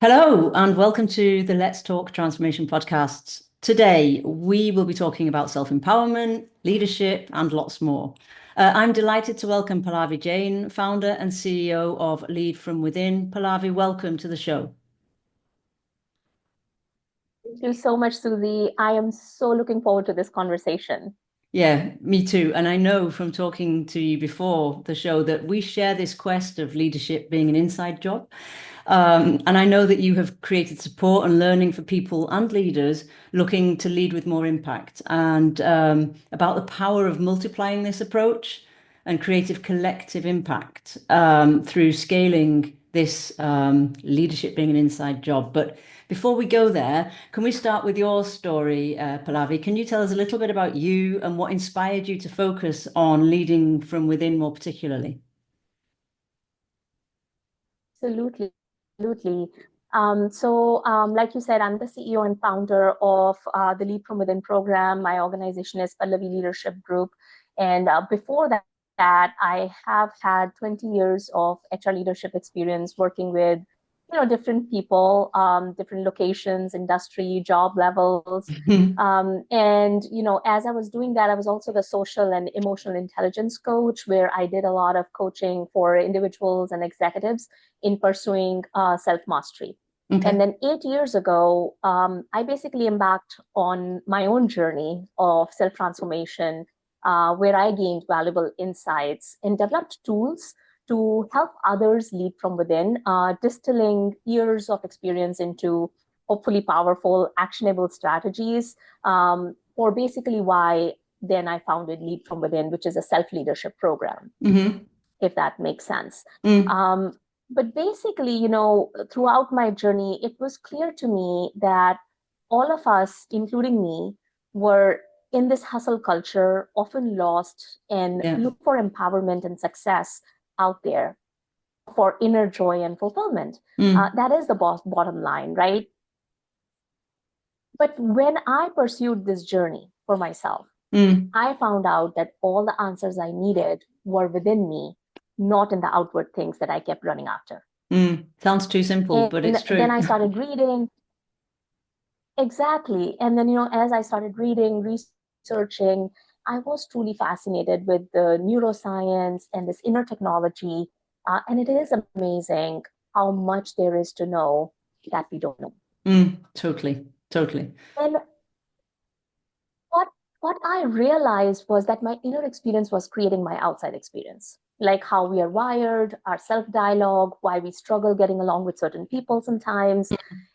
Hello, and welcome to the Let's Talk Transformation podcasts. Today, we will be talking about self-empowerment, leadership, and lots more. I'm delighted to welcome Pallavi Jain, founder and CEO of Lead From Within. Pallavi, welcome to the show. Thank you so much, Susie. I am so looking forward to this conversation. Yeah, me too. And I know from talking to you before the show that we share this quest of leadership being an inside job. And I know that you have created support and learning for people and leaders looking to lead with more impact and about the power of multiplying this approach and creative collective impact through scaling this leadership being an inside job. But before we go there, can we start with your story, Pallavi? Can you tell us a little bit about you and what inspired you to focus on leading from within more particularly? Absolutely. Absolutely. Like you said, I'm the CEO and founder of the Lead From Within program. My organization is Pallavi Leadership Group. And before that, I have had 20 years of HR leadership experience working with, different people, different locations, industry, job levels. As I was doing that, I was also the social and emotional intelligence coach, where I did a lot of coaching for individuals and executives in pursuing self-mastery. Okay. And then 8 years ago, I basically embarked on my own journey of self-transformation, where I gained valuable insights and developed tools to help others lead from within, distilling years of experience into hopefully powerful, actionable strategies, or basically why then I founded Lead From Within, which is a self-leadership program, Mm-hmm. if that makes sense. Mm. But basically, throughout my journey, it was clear to me that all of us, including me, were in this hustle culture, often lost and Yeah. look for empowerment and success out there for inner joy and fulfillment. Mm. That is the bottom line, right? But when I pursued this journey for myself, Mm. I found out that all the answers I needed were within me, not in the outward things that I kept running after. Mm. Sounds too simple, but And it's then true. I started reading. Exactly. And then, as I started reading, researching, I was truly fascinated with the neuroscience and this inner technology. And it is amazing how much there is to know that we don't know. Mm. Totally, totally. And what what I realized was that my inner experience was creating my outside experience, like how we are wired, our self-dialogue, why we struggle getting along with certain people sometimes.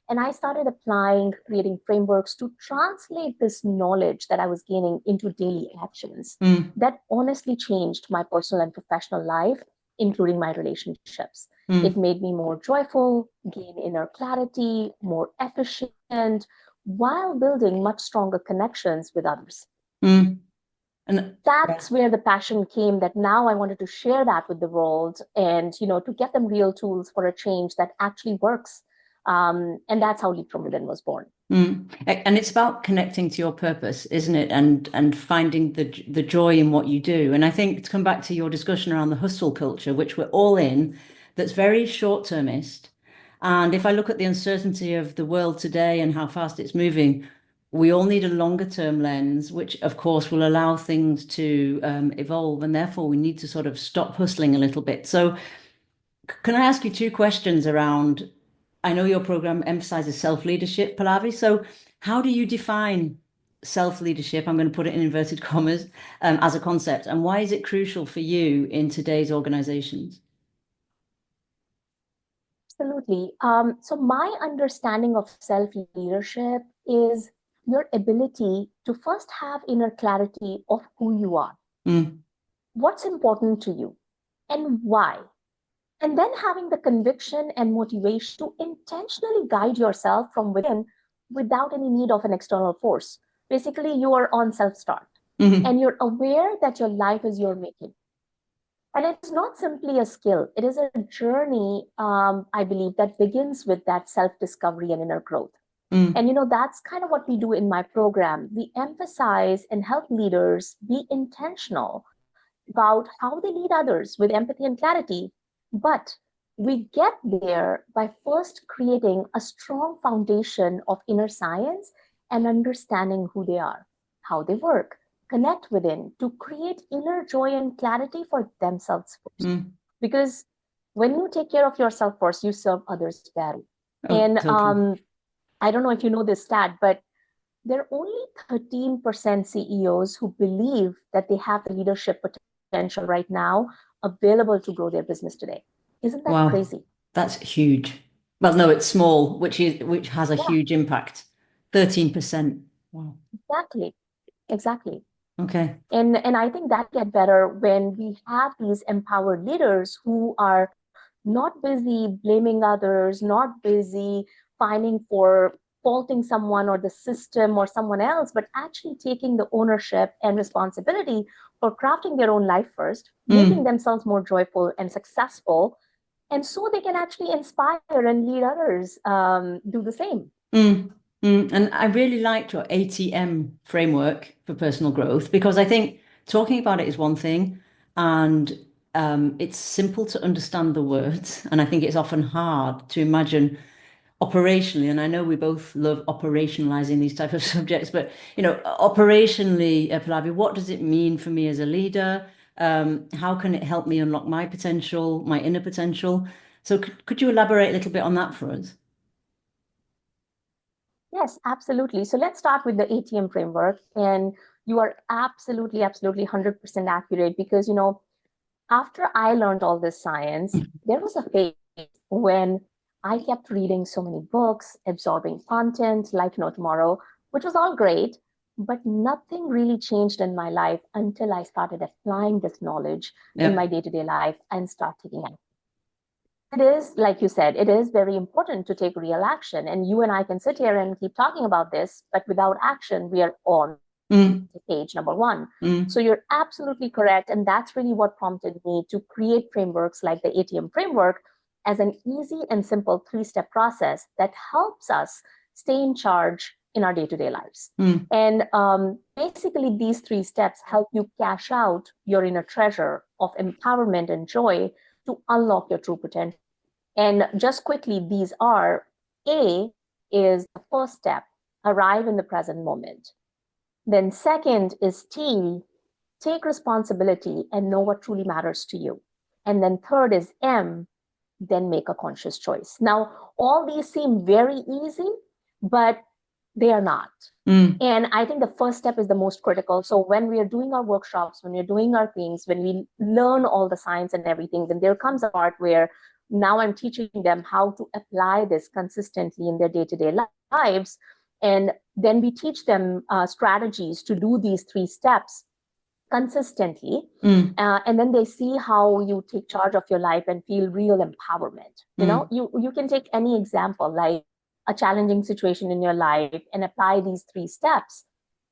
And I started applying, creating frameworks to translate this knowledge that I was gaining into daily actions Mm. that honestly changed my personal and professional life, including my relationships. It Mm. made me more joyful, gain inner clarity, more efficient, while building much stronger connections with others. Mm. And yeah. That's where the passion came, that now I wanted to share that with the world and, to get them real tools for a change that actually works. And that's how Leap From Within was born. Mm. And it's about connecting to your purpose, isn't it? And finding the joy in what you do. And I think to come back to your discussion around the hustle culture, which we're all in, that's very short-termist. And if I look at the uncertainty of the world today and how fast it's moving, we all need a longer term lens, which of course will allow things to evolve. And therefore we need to sort of stop hustling a little bit. So can I ask you two questions around? I know your program emphasizes self-leadership, Pallavi. So, how do you define self-leadership? I'm going to put it in inverted commas as a concept, and why is it crucial for you in today's organizations? Absolutely. So, my understanding of self leadership is your ability to first have inner clarity of who you are, Mm. what's important to you, and why. And then having the conviction and motivation to intentionally guide yourself from within without any need of an external force. Basically, you are on self start Hmm. and you're aware that your life is your making. And it's not simply a skill, it is a journey, I believe, that begins with that self discovery and inner growth. Mm. And that's kind of what we do in my program. We emphasize and help leaders be intentional about how they lead others with empathy and clarity, but we get there by first creating a strong foundation of inner science and understanding who they are, how they work, connect within to create inner joy and clarity for themselves first. Because when you take care of yourself first, you serve others better. And Totally. I don't know if you know this stat, but there are only 13% CEOs who believe that they have the leadership potential right now available to grow their business today. Isn't that Wow, crazy? that's huge. Well, no, it's small, which has a Yeah, huge impact. 13%. Wow. exactly. Exactly. Okay. And I think that get better when we have these empowered leaders who are not busy blaming others, not busy finding for faulting someone or the system or someone else, but actually taking the ownership and responsibility for crafting their own life first, making themselves more joyful and successful, and so they can actually inspire and lead others do the same. And I really liked your ATM framework for personal growth because I think talking about it is one thing, and it's simple to understand the words, and I think it's often hard to imagine operationally. And I know we both love operationalizing these type of subjects, but operationally, Pallavi, what does it mean for me as a leader? How can it help me unlock my potential, my inner potential? So could you elaborate a little bit on that for us? Yes, absolutely. So let's start with the ATM framework. And you are absolutely, absolutely 100% accurate because, after I learned all this science, there was a phase when I kept reading so many books, absorbing content like no tomorrow, which was all great, but nothing really changed in my life until I started applying this knowledge in Yeah. my day-to-day life and start taking action. It is, like you said, it is very important to take real action. And you and I can sit here and keep talking about this, but without action, we are on page number one. So you're absolutely correct. And that's really what prompted me to create frameworks like the ATM framework as an easy and simple three-step process that helps us stay in charge in our day-to-day lives. And basically, these three steps help you cash out your inner treasure of empowerment and joy to unlock your true potential. And just quickly, these are: A is the first step, arrive in the present moment. Then, second is T, take responsibility and know what truly matters to you. And then, third is M, then make a conscious choice. Now, all these seem very easy, but they are not. And I think the first step is the most critical. So when we are doing our workshops, when we're doing our things, when we learn all the science and everything, then there comes a part where now I'm teaching them how to apply this consistently in their day-to-day lives. And then we teach them strategies to do these three steps consistently. And then they see how you take charge of your life and feel real empowerment. You can take any example, like a challenging situation in your life, and apply these three steps.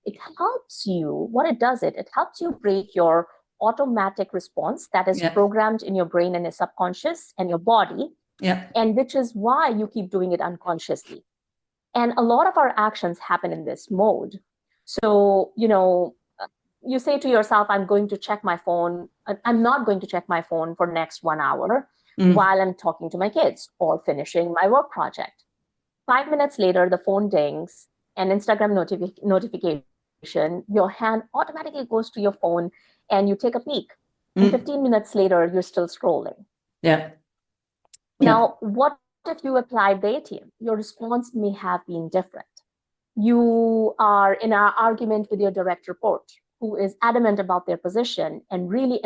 It helps you. What it does, it helps you break your automatic response that is Yeah. programmed in your brain and your subconscious and your body, Yeah. and which is why you keep doing it unconsciously. And a lot of our actions happen in this mode. So, you say to yourself, I'm going to check my phone. I'm not going to check my phone for next 1 hour while I'm talking to my kids or finishing my work project. 5 minutes later, the phone dings, an Instagram notification, your hand automatically goes to your phone and you take a peek. And 15 minutes later, you're still scrolling. Yeah. Now, what if you applied the ATM? Your response may have been different. You are in an argument with your direct report, who is adamant about their position and really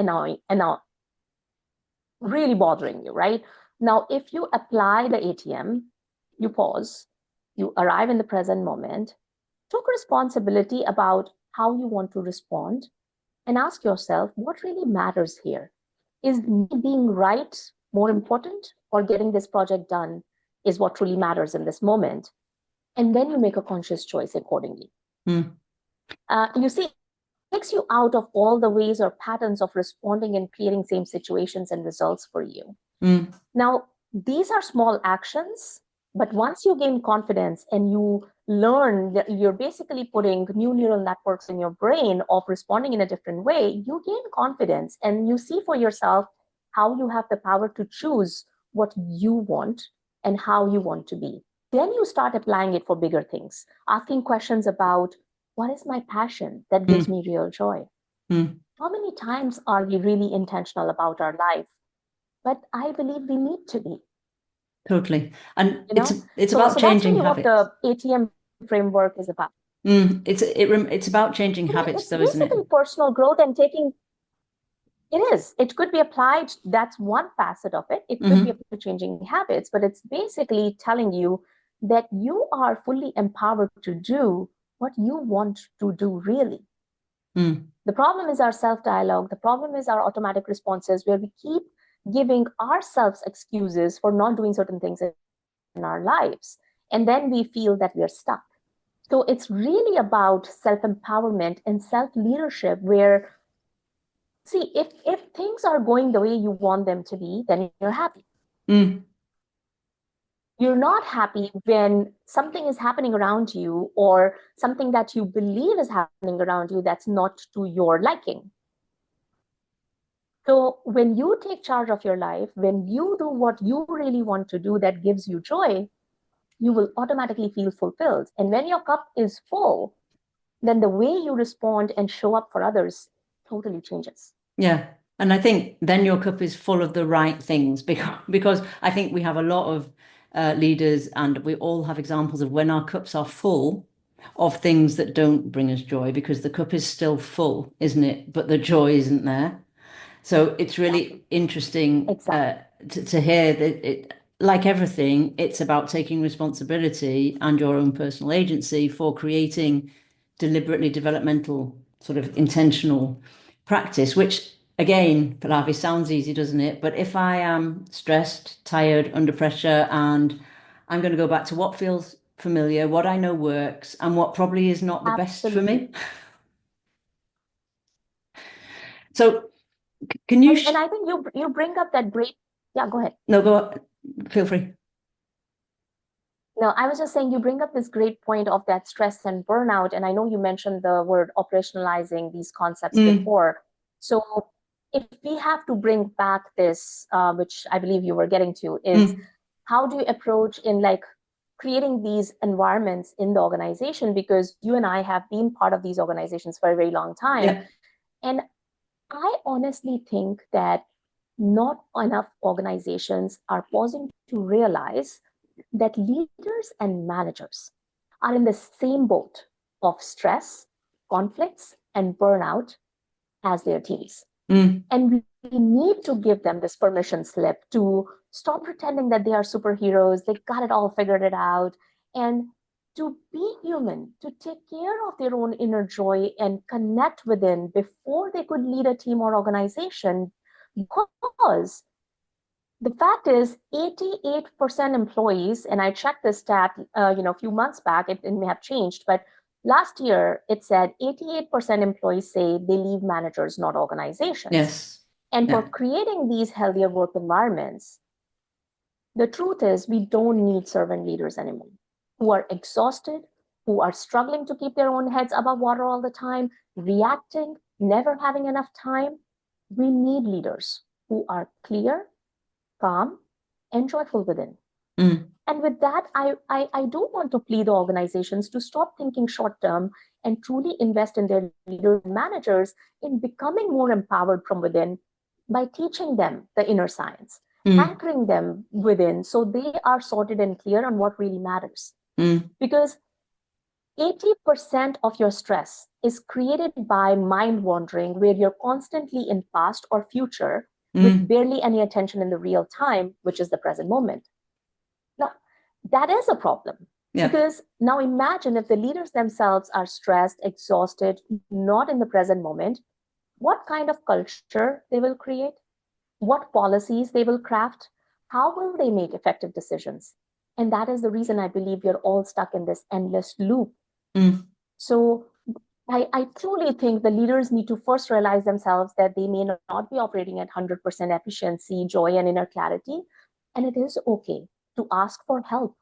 really bothering you, right? Now, if you apply the ATM, you pause, you arrive in the present moment, took responsibility about how you want to respond, and ask yourself what really matters here. Is me being right more important, or getting this project done is what truly matters in this moment? And then you make a conscious choice accordingly. You see, it takes you out of all the ways or patterns of responding and creating same situations and results for you. Now, these are small actions, but once you gain confidence and you learn that you're basically putting new neural networks in your brain of responding in a different way, you gain confidence and you see for yourself how you have the power to choose what you want and how you want to be. Then you start applying it for bigger things, asking questions about what is my passion that gives me real joy? How many times are we really intentional about our life? But I believe we need to be. Totally. And You know, it's so about that's changing really what habits. the ATM framework is about. It's about changing habits, It's though, isn't it? basically personal growth and taking. It is. It could be applied. That's one facet of it. It could be applied to changing habits, but it's basically telling you that you are fully empowered to do what you want to do, really. The problem is our self-dialogue. The problem is our automatic responses, where we keep giving ourselves excuses for not doing certain things in our lives. And then we feel that we are stuck. So it's really about self-empowerment and self-leadership, where, see, if things are going the way you want them to be, then you're happy. You're not happy when something is happening around you, or something that you believe is happening around you that's not to your liking. So when you take charge of your life, when you do what you really want to do that gives you joy, you will automatically feel fulfilled. And when your cup is full, then the way you respond and show up for others totally changes. Yeah. And I think then your cup is full of the right things, because I think we have a lot of leaders, and we all have examples of when our cups are full of things that don't bring us joy, because the cup is still full, isn't it? But the joy isn't there. So it's really interesting to hear that like everything, it's about taking responsibility and your own personal agency for creating deliberately developmental, sort of intentional practice, which again, Pallavi, sounds easy, doesn't it? But if I am stressed, tired, under pressure, and I'm going to go back to what feels familiar, what I know works, and what probably is not the best for me. So can you... And I think you bring up that great... Yeah, go ahead. No, go. Feel free. No, I was just saying, you bring up this great point of that stress and burnout. And I know you mentioned the word operationalizing these concepts before. So if we have to bring back this, which I believe you were getting to, is how do you approach in like creating these environments in the organization? Because you and I have been part of these organizations for a very long time. Yeah. And I honestly think that not enough organizations are pausing to realize that leaders and managers are in the same boat of stress, conflicts, and burnout as their teams. And we need to give them this permission slip to stop pretending that they are superheroes, they got it all figured it out, and to be human, to take care of their own inner joy and connect within before they could lead a team or organization. Because the fact is, 88% employees, and I checked this stat, a few months back, it may have changed, but last year it said 88% employees say they leave managers, not organizations. Yes. And for creating these healthier work environments, the truth is we don't need servant leaders anymore who are exhausted, who are struggling to keep their own heads above water all the time, reacting, never having enough time. We need leaders who are clear, calm, and joyful within. And with that, I do want to plead the organizations to stop thinking short term and truly invest in their leaders and managers in becoming more empowered from within by teaching them the inner science, anchoring them within so they are sorted and clear on what really matters. Because 80% of your stress is created by mind wandering, where you're constantly in past or future with barely any attention in the real time, which is the present moment. Now, that is a problem. Because now imagine if the leaders themselves are stressed, exhausted, not in the present moment, what kind of culture they will create, what policies they will craft, how will they make effective decisions? And that is the reason I believe we're all stuck in this endless loop. So I truly think the leaders need to first realize themselves that they may not be operating at 100% efficiency, joy, and inner clarity. And it is okay to ask for help.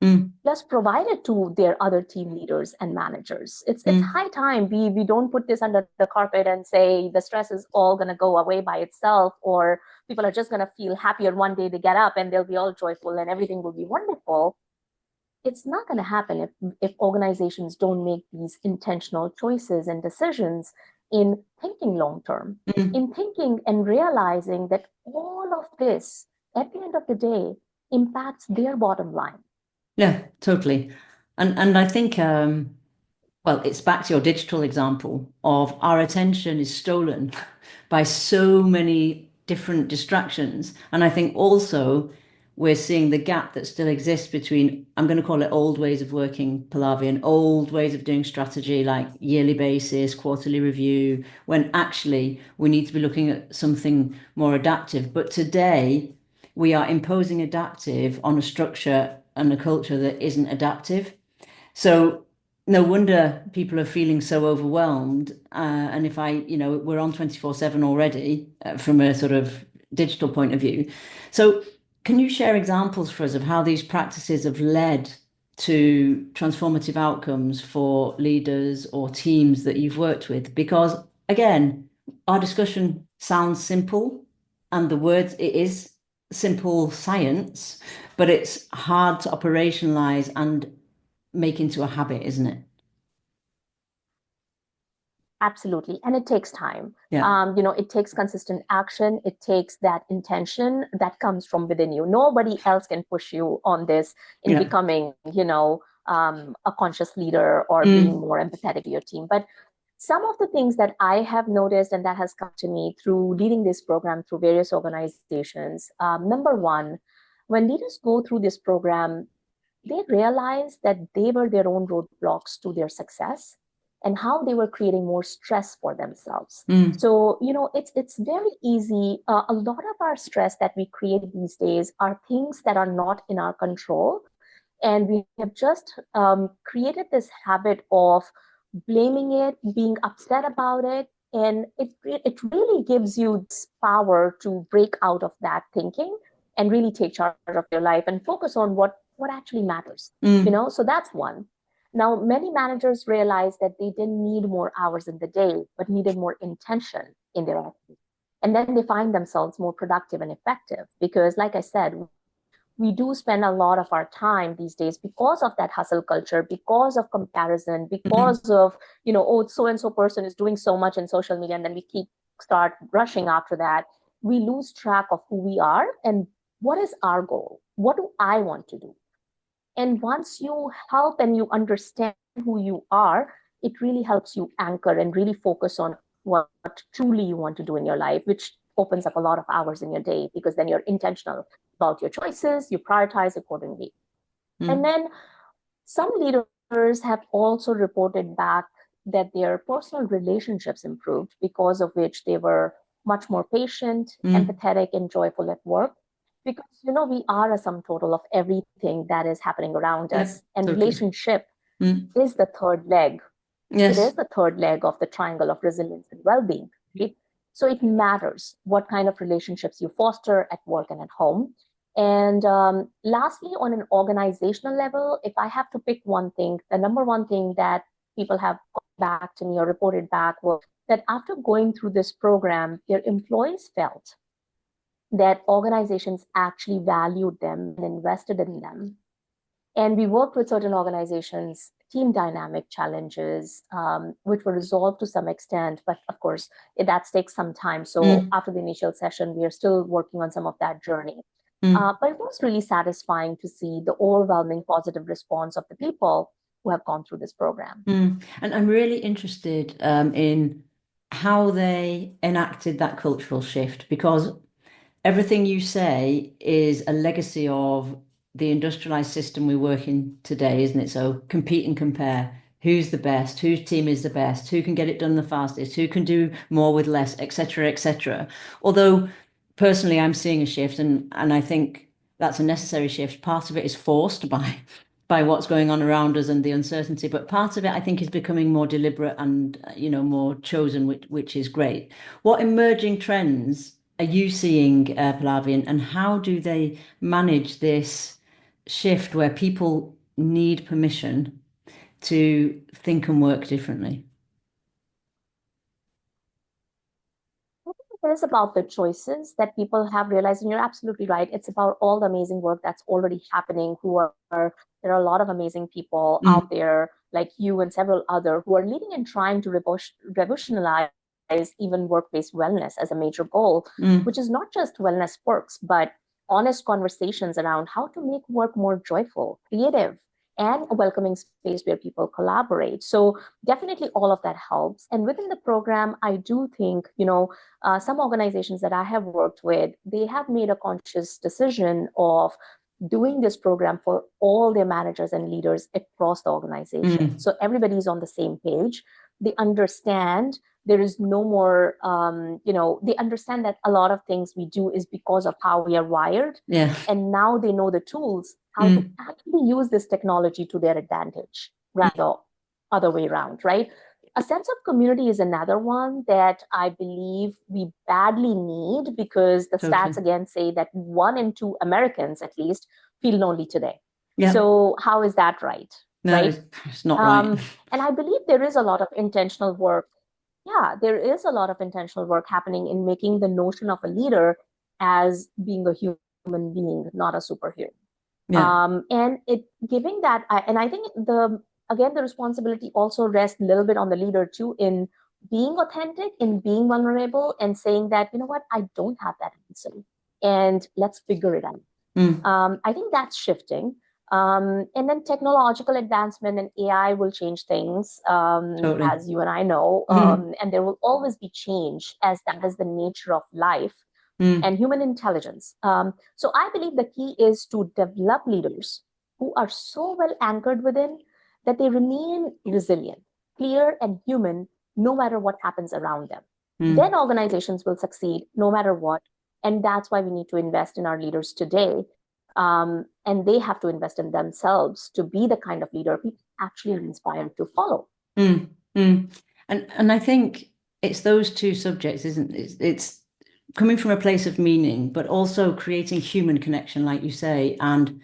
Mm, plus provide it to their other team leaders and managers. It's mm, high time we don't put this under the carpet and say the stress is all going to go away by itself, or people are just going to feel happier one day they get up and they'll be all joyful and everything will be wonderful. It's not going to happen if organizations don't make these intentional choices and decisions in thinking long term, mm. in thinking and realizing that all of this at the end of the day impacts their bottom line. Yeah, totally. And I think well, it's back to your digital example of our attention is stolen by so many different distractions. And I think also we're seeing the gap that still exists between, I'm going to call it old ways of working, Pallavi, and old ways of doing strategy, like yearly basis, quarterly review, when actually we need to be looking at something more adaptive. But today we are imposing adaptive on a structure and a culture that isn't adaptive. So no wonder people are feeling so overwhelmed. And if we're on 24/7 already from a sort of digital point of view. So can you share examples for us of how these practices have led to transformative outcomes for leaders or teams that you've worked with? Because again, our discussion sounds simple and the words, it is simple science, but it's hard to operationalize and make into a habit, isn't it? Absolutely. And it takes time. Yeah. It takes consistent action. It takes that intention that comes from within you. Nobody else can push you on this in Yeah. becoming, a conscious leader or being Mm, more empathetic to your team. But some of the things that I have noticed and that has come to me through leading this program through various organizations. Number one, when leaders go through this program, they realized that they were their own roadblocks to their success and how they were creating more stress for themselves. mm, So, it's very easy. A lot of our stress that we create these days are things that are not in our control. And we have just created this habit of blaming it, being upset about it. And it really gives you this power to break out of that thinking and really take charge of your life and focus on what actually matters. mm, So that's one. Now, many managers realized that they didn't need more hours in the day, but needed more intention in their activities. And then they find themselves more productive and effective because, like I said, we do spend a lot of our time these days because of that hustle culture, because of comparison, mm, because of, oh, so and so person is doing so much in social media, and then we keep start rushing after that. We lose track of who we are and what is our goal? What do I want to do? And once you help and you understand who you are, it really helps you anchor and really focus on what truly you want to do in your life, which opens up a lot of hours in your day because then you're intentional about your choices, you prioritize accordingly. And mm, then some leaders have also reported back that their personal relationships improved, because of which they were much more patient, mm. empathetic, and joyful at work. Because, we are a sum total of everything that is happening around Yeah, us. And totally. relationship Mm. is the third leg. It Yes. is the third leg of the triangle of resilience and well being. Right? So it matters what kind of relationships you foster at work and at home. And lastly, on an organizational level, if I have to pick one thing, the number one thing that people have gone back to me or reported back was that after going through this program, their employees felt that organizations actually valued them and invested in them. And we worked with certain organizations, team dynamic challenges, which were resolved to some extent. But of course, that takes some time. So Mm, after the initial session, we are still working on some of that journey. mm, But it was really satisfying to see the overwhelming positive response of the people who have gone through this program. mm. And I'm really interested in how they enacted that cultural shift because everything you say is a legacy of the industrialized system we work in today, isn't it? So compete and compare. Who's the best? Whose team is the best? Who can get it done the fastest? Who can do more with less, etc., etc. Although personally, I'm seeing a shift, and I think that's a necessary shift. Part of it is forced by what's going on around us and the uncertainty, but part of it I think is becoming more deliberate and more chosen, which is great. What emerging trends are you seeing, Pallavi, and how do they manage this shift where people need permission to think and work differently? It is about the choices that people have realized, and you're absolutely right. It's about all the amazing work that's already happening. There are a lot of amazing people Mm, out there like you and several other who are leading and trying to revolutionize even workplace wellness as a major goal, mm, which is not just wellness perks, but honest conversations around how to make work more joyful, creative, and a welcoming space where people collaborate. So definitely all of that helps. And within the program, I do think, some organizations that I have worked with, they have made a conscious decision of doing this program for all their managers and leaders across the organization. mm. So everybody's on the same page. They understand there is no more, they understand that a lot of things we do is because of how we are wired. Yeah. And now they know the tools, how to Mm, actually use this technology to their advantage rather other way around, right? A sense of community is another one that I believe we badly need because the stats totally. again say that 1 in 2 Americans, at least, feel lonely today. Yeah. So, how is that right? No, Right? it's not right. And I believe there is a lot of intentional work. Yeah, there is a lot of intentional work happening in making the notion of a leader as being a human being, not a superhero. Yeah. And it giving that, and I think the responsibility also rests a little bit on the leader too in being authentic, in being vulnerable, and saying that, you know what, I don't have that answer, and let's figure it out. Mm, I think that's shifting. And then technological advancement and AI will change things, totally. as you and I know, Mm, and there will always be change as that is the nature of life mm, and human intelligence. So I believe the key is to develop leaders who are so well anchored within that they remain resilient, clear, and human no matter what happens around them. Then mm, organizations will succeed no matter what. And that's why we need to invest in our leaders today. And they have to invest in themselves to be the kind of leader people actually are inspired to follow. mm, mm. And I think it's those two subjects, isn't it? It's coming from a place of meaning, but also creating human connection, like you say, and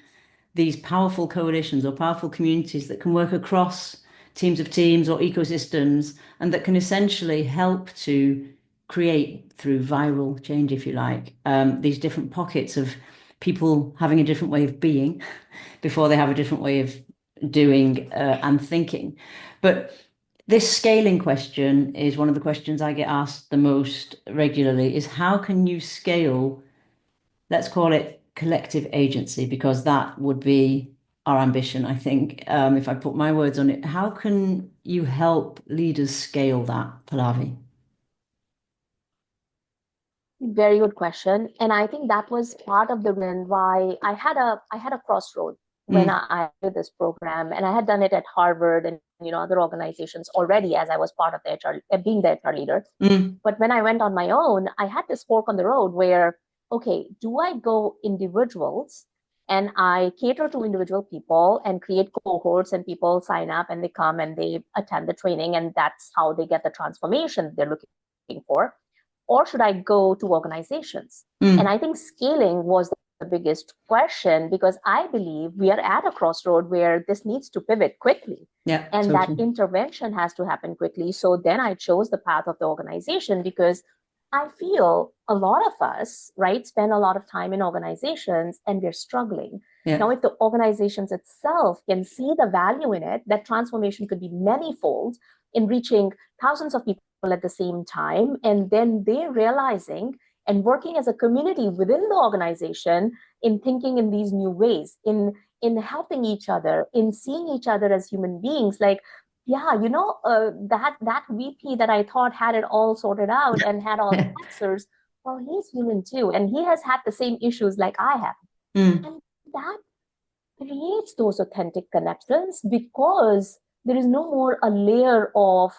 these powerful coalitions or powerful communities that can work across teams of teams or ecosystems and that can essentially help to create through viral change, if you like, these different pockets of people having a different way of being before they have a different way of doing and thinking. But this scaling question is one of the questions I get asked the most regularly is how can you scale, let's call it collective agency, because that would be our ambition, I think, if I put my words on it. How can you help leaders scale that, Pallavi? Very good question. And I think that was part of the reason why I had a crossroad when Mm, I did this program. And I had done it at Harvard and other organizations already as I was part of the HR, being the HR leader. mm, But when I went on my own, I had this fork on the road where, okay, do I go individuals and I cater to individual people and create cohorts and people sign up and they come and they attend the training and that's how they get the transformation they're looking for? Or should I go to organizations? And mm. I think scaling was the biggest question because I believe we are at a crossroad where this needs to pivot quickly Yeah, and that totally. intervention has to happen quickly. So then I chose the path of the organization because I feel a lot of us, right, spend a lot of time in organizations and we're struggling. Yeah, Now, if the organizations itself can see the value in it, that transformation could be manyfold in reaching thousands of people at the same time. And then they're realizing and working as a community within the organization in thinking in these new ways, in helping each other, in seeing each other as human beings. Like, yeah, that VP that I thought had it all sorted out and had all the yeah. answers. Well, he's human too, and he has had the same issues like I have, Mm, and that creates those authentic connections because there is no more a layer of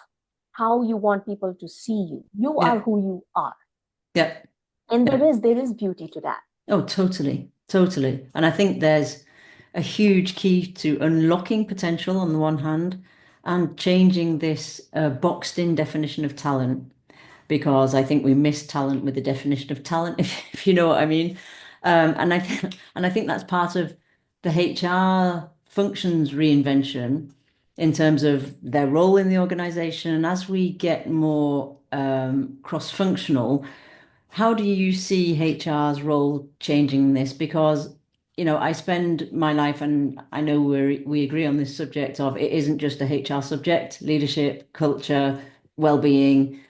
how you want people to see you. You are yeah, who you are, yeah, and there yeah. is there is beauty to that. Oh, totally, totally. And I think there's a huge key to unlocking potential on the one hand and changing this boxed in definition of talent because I think we miss talent with the definition of talent, if you know what I mean. And I think that's part of the HR functions reinvention in terms of their role in the organization, and as we get more cross-functional, how do you see HR's role changing in this? Because, I spend my life, and I know we agree on this subject of it isn't just a HR subject, leadership, culture, well-being.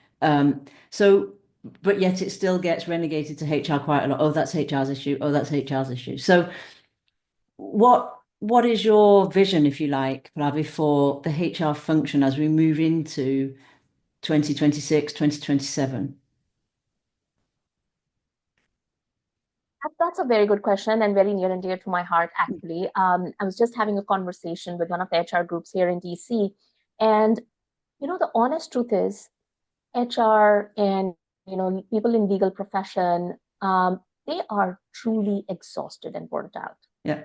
So, but yet it still gets relegated to HR quite a lot. Oh, that's HR's issue. Oh, that's HR's issue. So what is your vision, if you like, Pallavi, for the HR function as we move into 2026, 2027? That's a very good question and very near and dear to my heart, actually. I was just having a conversation with one of the HR groups here in DC. And, the honest truth is HR and, people in legal profession, they are truly exhausted and burnt out. Yeah.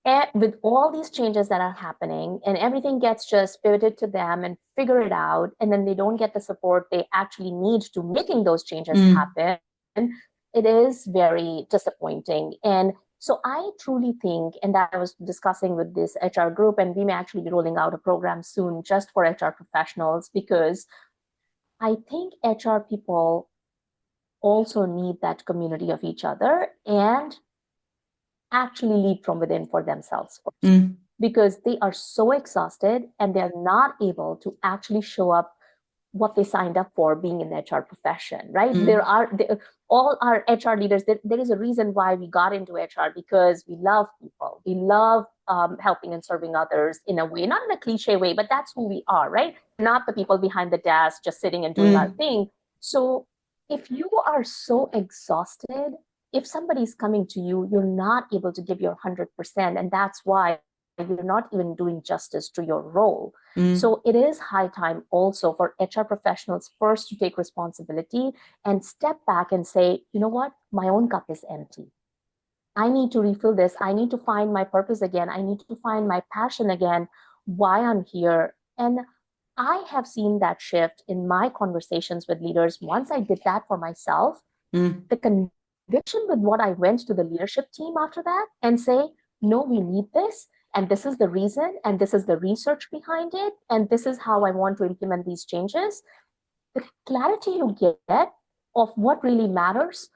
And with all these changes that are happening and everything gets just pivoted to them and figure it out, and then they don't get the support they actually need to making those changes happen, it is very disappointing. And so I truly think, and that I was discussing with this HR group, and we may actually be rolling out a program soon just for HR professionals, because I think HR people also need that community of each other and actually lead from within for themselves first, because they are so exhausted and they're not able to actually show up what they signed up for being in the HR profession, right? All our HR leaders, there is a reason why we got into HR, because we love people. We love helping and serving others in a way, not in a cliche way, but that's who we are, right? Not the people behind the desk just sitting and doing our thing. So if you are so exhausted, if somebody's coming to you, you're not able to give your 100%. And that's why you're not even doing justice to your role. So it is high time also for HR professionals first to take responsibility and step back and say, you know what, my own cup is empty. I need to refill this. I need to find my purpose again. I need to find my passion again, why I'm here. And I have seen that shift in my conversations with leaders. Once I did that for myself, the conviction with what I went to the leadership team after that and say, no, we need this. And this is the reason, and this is the research behind it, and this is how I want to implement these changes. The clarity you get of what really matters,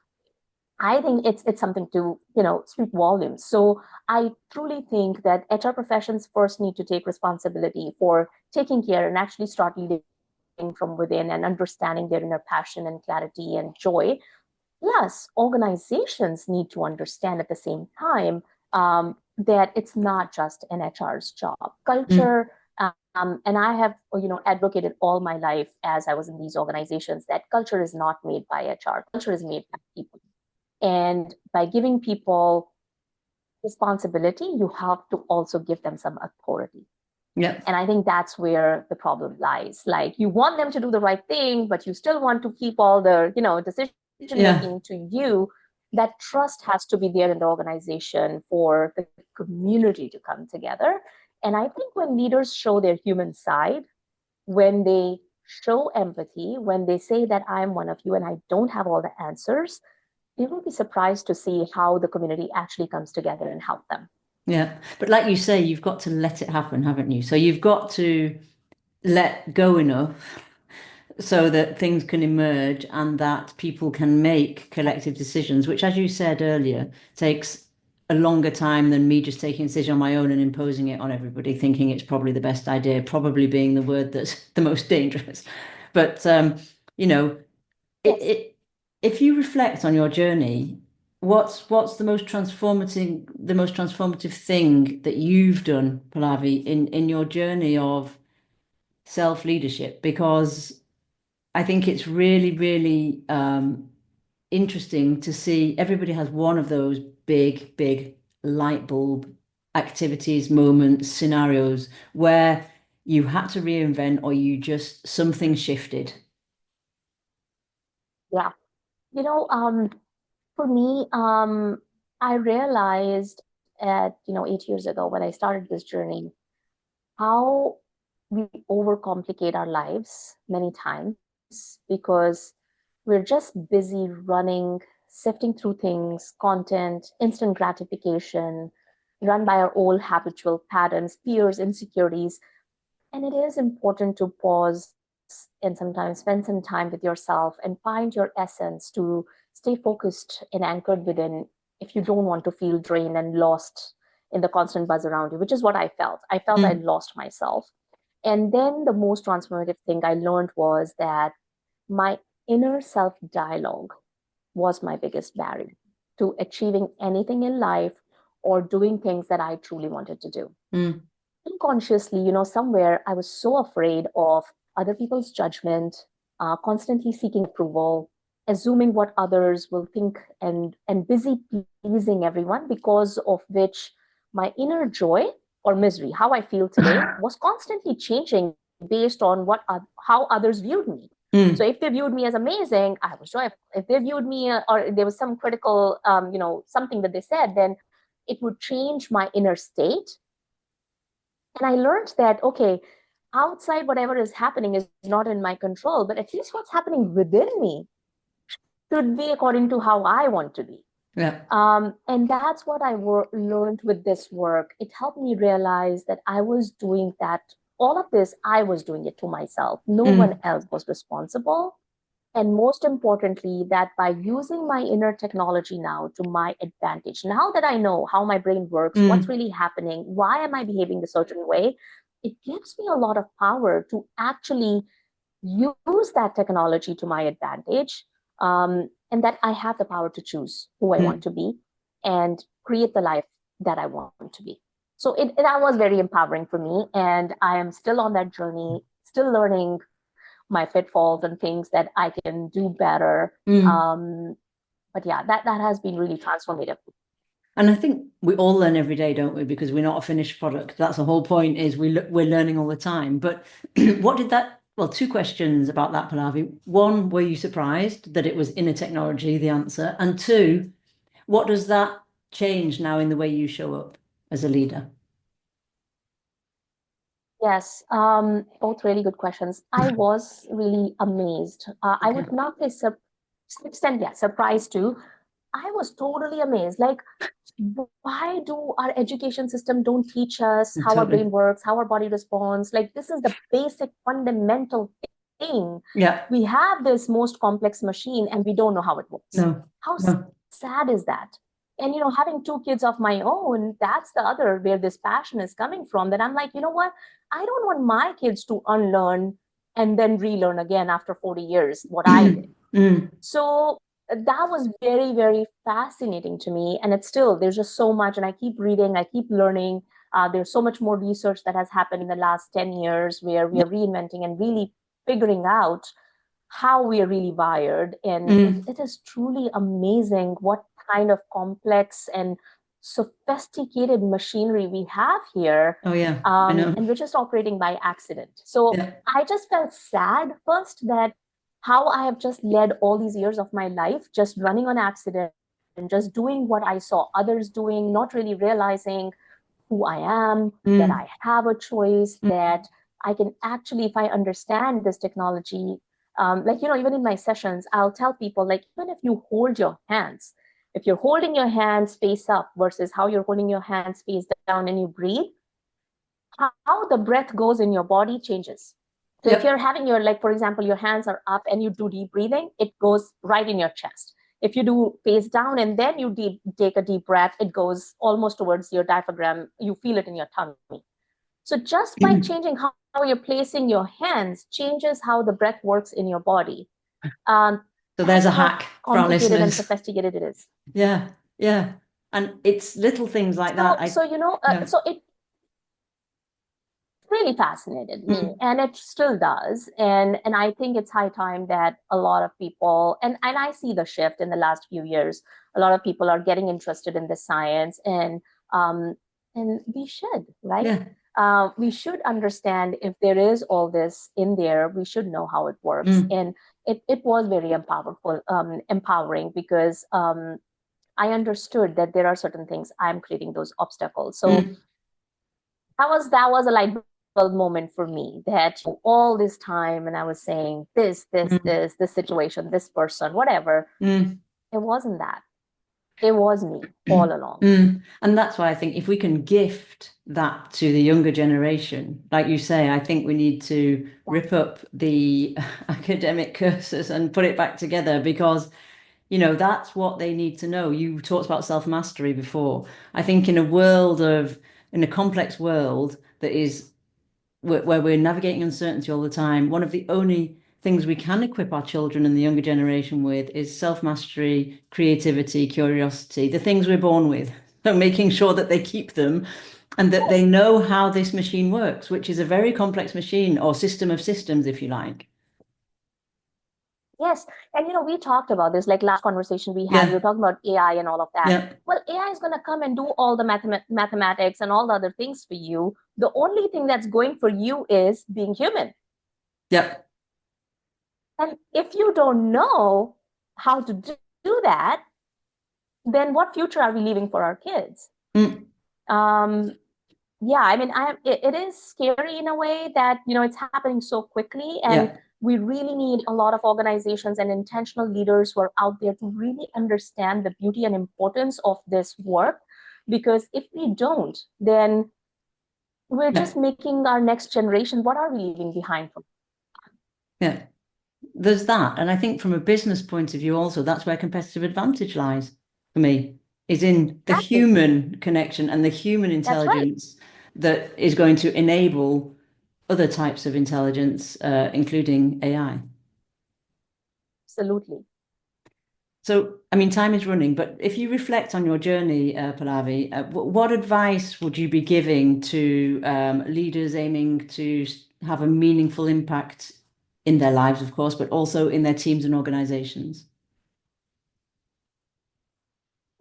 I think it's something to, speak volumes. So I truly think that HR professions first need to take responsibility for taking care and actually start leading from within and understanding their inner passion and clarity and joy. Plus, organizations need to understand at the same time that it's not just an HR's job. Culture, and I have, advocated all my life as I was in these organizations that culture is not made by HR. Culture is made by people. And by giving people responsibility, you have to also give them some authority. Yeah. And I think that's where the problem lies. Like, you want them to do the right thing, but you still want to keep all the, decision making to you. That trust has to be there in the organization for the community to come together. And I think when leaders show their human side, when they show empathy, when they say that I'm one of you and I don't have all the answers, they will be surprised to see how the community actually comes together and help them. Yeah. But like you say, you've got to let it happen, haven't you? So you've got to let go enough so that things can emerge and that people can make collective decisions, which, as you said earlier, takes a longer time than me just taking a decision on my own and imposing it on everybody, thinking it's probably the best idea, probably being the word that's the most dangerous. But, if you reflect on your journey, what's the most transformative thing that you've done, Pallavi, in your journey of self-leadership? Because I think it's really, really interesting to see everybody has one of those big, big light bulb activities, moments, scenarios where you had to reinvent or something shifted. Yeah. For me, I realized at, 8 years ago when I started this journey, how we overcomplicate our lives many times because we're just busy running, sifting through things, content, instant gratification. run by our old habitual patterns, fears, insecurities. And it is important to pause and sometimes spend some time with yourself and find your essence to stay focused and anchored within if you don't want to feel drained and lost in the constant buzz around you, which is what I felt. I felt I lost myself. And then the most transformative thing I learned was that my inner self dialogue was my biggest barrier to achieving anything in life or doing things that I truly wanted to do. Unconsciously, somewhere I was so afraid of other people's judgment, constantly seeking approval, assuming what others will think, and busy pleasing everyone, because of which my inner joy or misery, how I feel today, was constantly changing based on how others viewed me. So if they viewed me as amazing, I was joyful. If they viewed me, or there was some critical, something that they said, then it would change my inner state. And I learned that, okay, outside whatever is happening is not in my control, but at least what's happening within me should be according to how I want to be. Yeah. And that's what I learned with this work. It helped me realize that I was doing that, all of this, I was doing it to myself. No one else was responsible. And most importantly, that by using my inner technology now to my advantage, now that I know how my brain works, what's really happening, why am I behaving a certain way, it gives me a lot of power to actually use that technology to my advantage. And that I have the power to choose who I want to be and create the life that I want to be. So that was very empowering for me. And I am still on that journey, still learning my pitfalls and things that I can do better. But yeah, that has been really transformative. And I think we all learn every day, don't we? Because we're not a finished product. That's the whole point, is we're learning all the time. But what did that, well, two questions about that, Pallavi. One, were you surprised that it was inner technology, the answer? And two, what does that change now in the way you show up as a leader? Yes, both really good questions. I was really amazed. I Okay. would not say extent, yeah, surprised too. I was totally amazed. Like, why do our education system don't teach us how our Totally. brain works, how our body responds? Like, this is the basic fundamental thing. Yeah. We have this most complex machine and we don't know how it works. No. How No. sad is that? And having two kids of my own, that's the other where this passion is coming from. That I'm like, you know what? I don't want my kids to unlearn and then relearn again after 40 years what I did. So that was very, very fascinating to me. And it's still, there's just so much. And I keep reading, I keep learning. There's so much more research that has happened in the last 10 years where we are reinventing and really figuring out how we are really wired. And it is truly amazing what kind of complex and sophisticated machinery we have here, Oh yeah, I know. and we're just operating by accident. So Yeah. I just felt sad first that how I have just led all these years of my life just running on accident and just doing what I saw others doing, not really realizing who I am, that I have a choice, that I can actually, if I understand this technology, like, even in my sessions, I'll tell people, like, even if you hold your hands, if you're holding your hands face up versus how you're holding your hands face down and you breathe, how the breath goes in your body changes. So if you're Yep. having your, like, for example, your hands are up and you do deep breathing, it goes right in your chest. If you do face down and then you take a deep breath, it goes almost towards your diaphragm. You feel it in your tummy. So just by changing how you're placing your hands changes how the breath works in your body. So there's That's a how hack for our complicated and listeners. sophisticated it is. Yeah, yeah. And it's little things like that. Yeah. So it really fascinated me, Mm, and it still does. And I think it's high time that a lot of people, and I see the shift in the last few years. A lot of people are getting interested in the science, um and we should, right? yeah. We should understand if there is all this in there. We should know how it works. Mm, And it was very empowering, because I understood that there are certain things I'm creating those obstacles. So mm, that was a light bulb moment for me, that all this time and I was saying this mm, situation, this person, whatever, mm. it wasn't that. It was me all along. And that's why I think if we can gift that to the younger generation, like you say, I think we need to rip up the academic curses and put it back together because, that's what they need to know. You talked about self-mastery before. I think in a complex world that is where we're navigating uncertainty all the time, one of the only things we can equip our children and the younger generation with is self-mastery, creativity, curiosity, the things we're born with. So making sure that they keep them and that they Yes. know how this machine works, which is a very complex machine or system of systems, if you like. Yes. And we talked about this like last conversation we had. We Yeah, were talking about AI and all of that. yeah, Well, AI is going to come and do all the mathematics and all the other things for you. The only thing that's going for you is being human. yeah. And if you don't know how to do that, then what future are we leaving for our kids? Mm, Um, yeah, I mean, it is scary in a way that, it's happening so quickly, and yeah, we really need a lot of organizations and intentional leaders who are out there to really understand the beauty and importance of this work. Because if we don't, then we're yeah, just making our next generation, what are we leaving behind for? yeah. There's that. And I think from a business point of view also, that's where competitive advantage lies for me, is in the Exactly. human connection and the human That's right. intelligence that is going to enable other types of intelligence, including AI. Absolutely. So, I mean, time is running, but if you reflect on your journey, Pallavi, what advice would you be giving to leaders aiming to have a meaningful impact in their lives, of course, but also in their teams and organizations?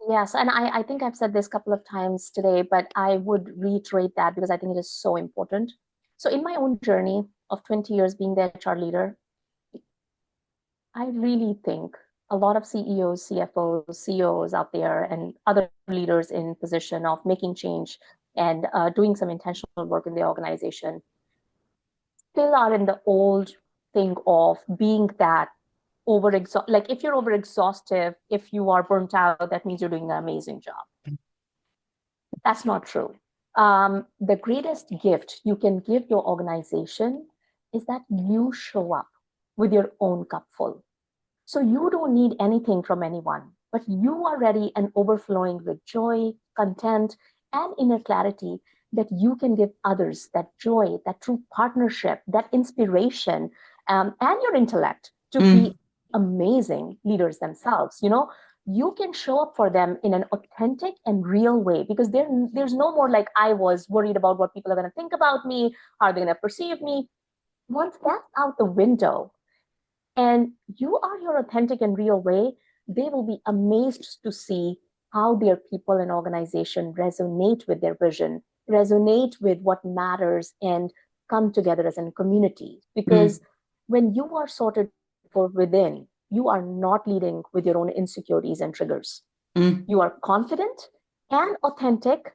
Yes, and I think I've said this a couple of times today, but I would reiterate that because I think it is so important. So, in my own journey of 20 years being the HR leader, I really think a lot of CEOs, CFOs, CEOs out there, and other leaders in position of making change and doing some intentional work in the organization still are in the old thing of being that like if you're over exhaustive, if you are burnt out, that means you're doing an amazing job. That's not true. The greatest gift you can give your organization is that you show up with your own cup full. So you don't need anything from anyone, but you are ready and overflowing with joy, content, and inner clarity that you can give others that joy, that true partnership, that inspiration, and your intellect to be Mm, amazing leaders themselves. You can show up for them in an authentic and real way because there's no more like I was worried about what people are going to think about me, how are they going to perceive me. Once that's out the window, and you are your authentic and real way, they will be amazed to see how their people and organization resonate with their vision, resonate with what matters, and come together as a community. mm, Because when you are sorted for within, you are not leading with your own insecurities and triggers. mm, You are confident and authentic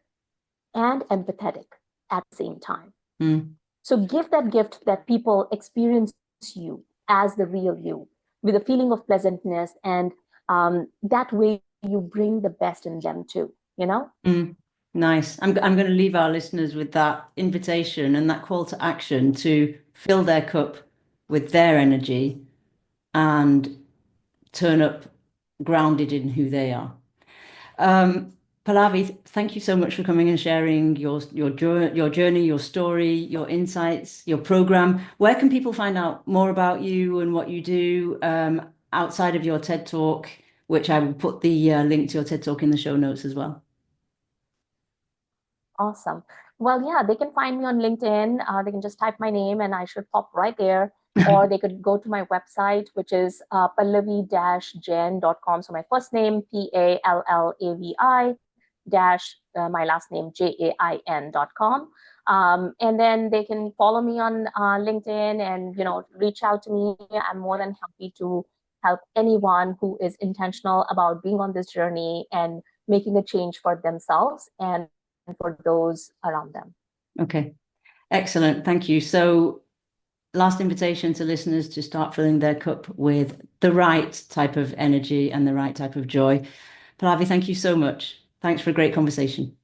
and empathetic at the same time. mm. So give that gift that people experience you as the real you with a feeling of pleasantness. And that way you bring the best in them too. Mm, nice. I'm going to leave our listeners with that invitation and that call to action to fill their cup with their energy and turn up grounded in who they are. Um, Pallavi, thank you so much for coming and sharing your journey, your story, your insights, your program. Where can people find out more about you and what you do outside of your TED Talk, which I will put the link to your TED Talk in the show notes as well. Awesome. Well, yeah, they can find me on LinkedIn. They can just type my name and I should pop right there. Or they could go to my website, which is pallavi-jain.com. So my first name, Pallavi, dash my last name, Jain.com. And then they can follow me on LinkedIn and, reach out to me. I'm more than happy to help anyone who is intentional about being on this journey and making a change for themselves and for those around them. Okay, excellent. Thank you. So, last invitation to listeners to start filling their cup with the right type of energy and the right type of joy. Pallavi, thank you so much. Thanks for a great conversation.